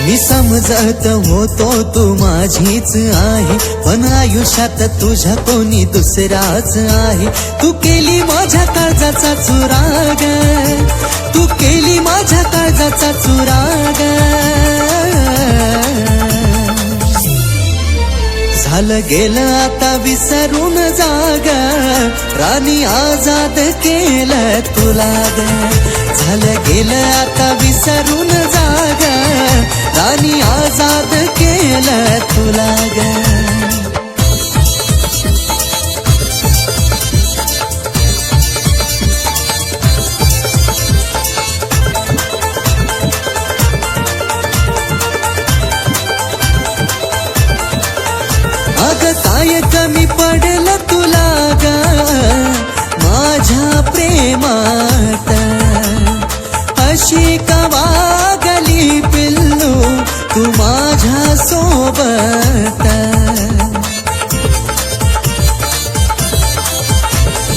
मी समजत होतो तू माझीच आहे, पण आयुष्यात तुझ्या कोणी दुसराच आहे. तू केली माझ्या काळजाचा चुराग, तू केली माझ्या काळजाचा चुराग. झालं गेलं आता विसरून जाग, राणी आजाद केलं तुला ग. झालं गेलं आता विसरून जाग, राणी आजाद केलं तुला ग. अग काय कमी पडलं तुला ग माझ्या प्रेमात, अशी का वागली पिल्लू तू माझ्या सोबत.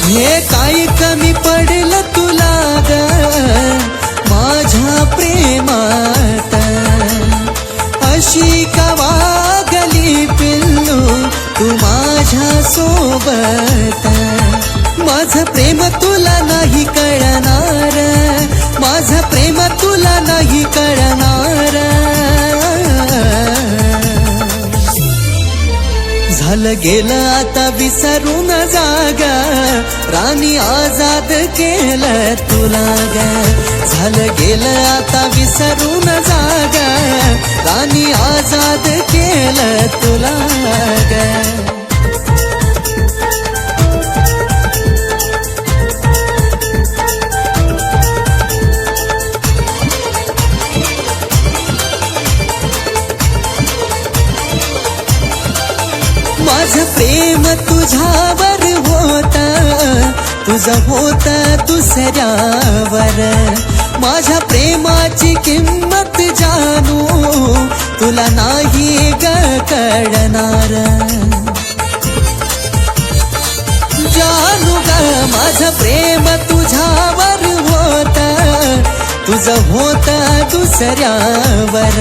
हे काय कमी पडलं तुला ग माझ्या प्रेमात, अशी का वागली पिल्लू तू माझ्या सोबत. माझं प्रेम तुला नाही कळणार, माझं प्रेम तुला नाही कळणार. झालं गेलं आता विसरून जाग, राणी आजाद केलं तुला ग. झालं गेलं आता विसरून जाग, राणी आजाद केलं तुला ग. माझं प्रेम तुझ्यावर होता, तुझं होतं दुसऱ्यावर. माझ्या प्रेमाची किंमत जानू तुला नाही ग कळणार. जानू ग माझं प्रेम तुझ्यावर होतं, तुझं होतं दुसऱ्यावर.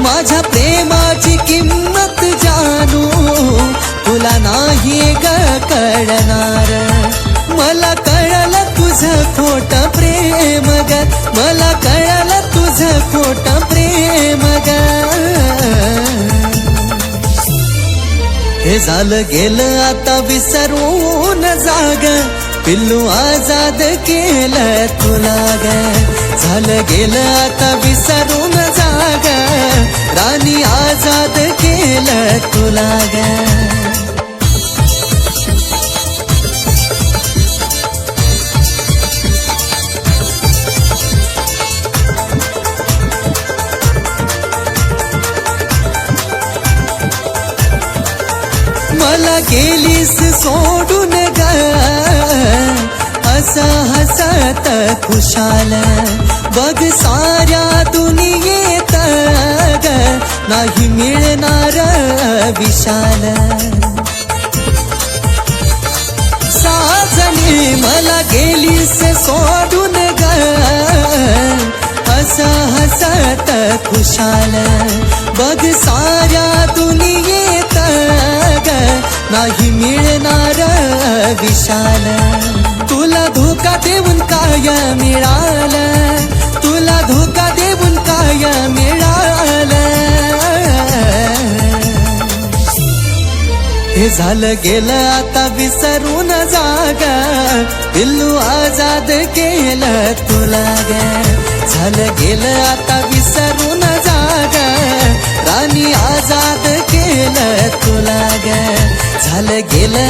माझ्या प्रेमाची किंमत जानू तुला नाही ग कळणार. मला कळलं तुझं खोटं प्रेम ग, मला कळलं तुझं खोटं प्रेम ग. हे झालं गेलं आता विसरून जाग, पिल्लू आजाद केलं तुला ग. झालं गेलं आता विसरून जाग, राणी आजाद केलं तुला ग. मला गेलीस सोडून ग असं हसत खुशाल, बघ साऱ्या दुनियेत ग नाही मिळणार विशाल. साजनी मला गेलीस सोडून ग असं हसत खुशाल, बघ साऱ्या दुनियेत ग नाही मिळणार विशाल. तुला धोका देऊन काय मिळालं, तुला धोका देऊन काय मिळालं. हे झालं गेलं आता विसरून जाग, पिल्लू आजाद केलं तुला ग. झालं गेलं आता विसरून जाग, राणी आजाद केलं तुला ग. झालं गेलं